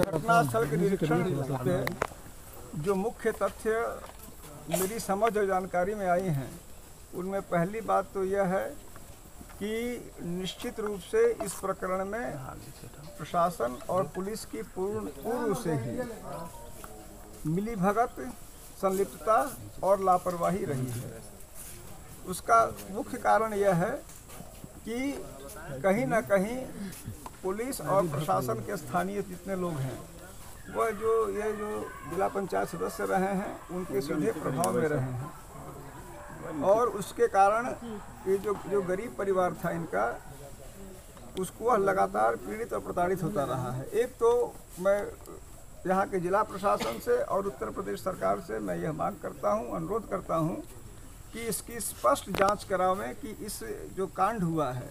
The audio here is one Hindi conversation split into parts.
घटनास्थल के निरीक्षण पे जो मुख्य तथ्य मेरी समझ और जानकारी में आई हैं, उनमें पहली बात तो यह है कि निश्चित रूप से इस प्रकरण में प्रशासन और पुलिस की पूर्व से ही मिलीभगत, संलिप्तता और लापरवाही रही है। उसका मुख्य कारण यह है कि कहीं न कहीं पुलिस और प्रशासन के स्थानीय जितने लोग हैं, वह जो जिला पंचायत सदस्य रहे हैं, उनके सीधे प्रभाव में रहे हैं और उसके कारण ये जो गरीब परिवार था इनका, उसको वह लगातार पीड़ित और प्रताड़ित होता रहा है। एक तो मैं यहाँ के जिला प्रशासन से और उत्तर प्रदेश सरकार से मैं यह मांग करता हूँ, अनुरोध करता हूँ कि इसकी स्पष्ट जांच करावें कि इस जो कांड हुआ है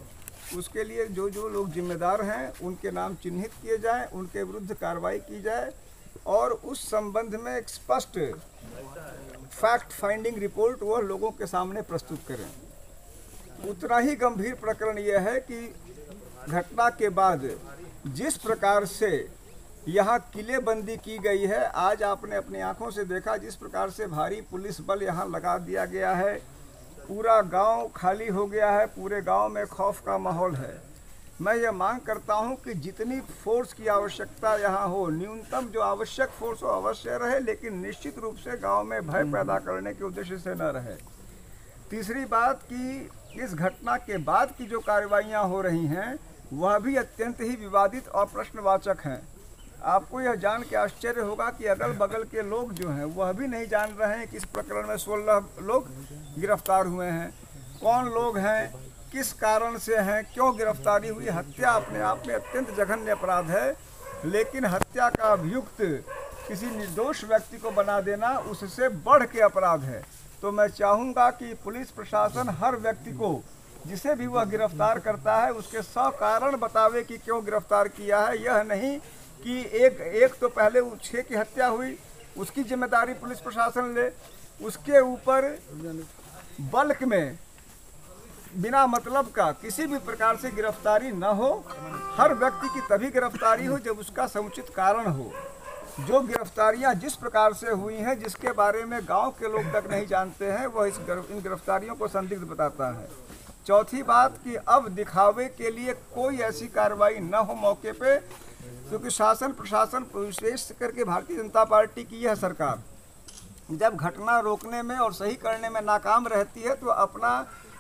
उसके लिए जो लोग जिम्मेदार हैं उनके नाम चिन्हित किए जाएं, उनके विरुद्ध कार्रवाई की जाए और उस संबंध में एक स्पष्ट फैक्ट फाइंडिंग रिपोर्ट वह लोगों के सामने प्रस्तुत करें। उतना ही गंभीर प्रकरण यह है कि घटना के बाद जिस प्रकार से यहाँ किलेबंदी की गई है, आज आपने अपनी आंखों से देखा जिस प्रकार से भारी पुलिस बल यहाँ लगा दिया गया है, पूरा गांव खाली हो गया है, पूरे गांव में खौफ का माहौल है। मैं ये मांग करता हूं कि जितनी फोर्स की आवश्यकता यहाँ हो, न्यूनतम जो आवश्यक फोर्स हो अवश्य रहे, लेकिन निश्चित रूप से गांव में भय पैदा करने के उद्देश्य से न रहे। तीसरी बात कि इस घटना के बाद की जो कार्रवाइयाँ हो रही हैं वह भी अत्यंत ही विवादित और प्रश्नवाचक हैं। आपको यह जान के आश्चर्य होगा कि अगल बगल के लोग जो हैं वह भी नहीं जान रहे हैं कि इस प्रकरण में 16 लोग गिरफ्तार हुए हैं। कौन लोग हैं, किस कारण से हैं, क्यों गिरफ्तारी हुई। हत्या अपने आप में अत्यंत जघन्य अपराध है, लेकिन हत्या का अभियुक्त किसी निर्दोष व्यक्ति को बना देना उससे बढ़ के अपराध है। तो मैं चाहूँगा कि पुलिस प्रशासन हर व्यक्ति को जिसे भी वह गिरफ्तार करता है उसके 100 कारण बतावे कि क्यों गिरफ्तार किया है। यह नहीं कि एक तो पहले 6 की हत्या हुई, उसकी जिम्मेदारी पुलिस प्रशासन ले, उसके ऊपर बल्क में बिना मतलब का किसी भी प्रकार से गिरफ्तारी न हो। हर व्यक्ति की तभी गिरफ्तारी हो जब उसका समुचित कारण हो। जो गिरफ्तारियां जिस प्रकार से हुई हैं, जिसके बारे में गांव के लोग तक नहीं जानते हैं, वह इन गिरफ्तारियों को संदिग्ध बताता है। चौथी बात कि अब दिखावे के लिए कोई ऐसी कार्रवाई न हो मौके पे, क्योंकि शासन प्रशासन विशेष करके भारतीय जनता पार्टी की यह सरकार जब घटना रोकने में और सही करने में नाकाम रहती है तो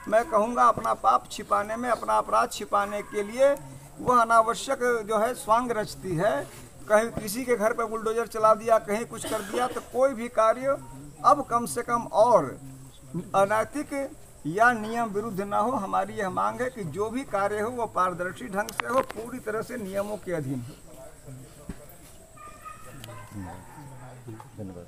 मैं कहूँगा अपना पाप छिपाने में, अपना अपराध छिपाने के लिए वह अनावश्यक जो है स्वांग रचती है। कहीं किसी के घर पर बुलडोजर चला दिया, कहीं कुछ कर दिया, तो कोई भी कार्य अब कम से कम और अनैतिक या नियम विरुद्ध ना हो। हमारी यह मांग है कि जो भी कार्य हो वो पारदर्शी ढंग से हो, पूरी तरह से नियमों के अधीन हो। धन्यवाद।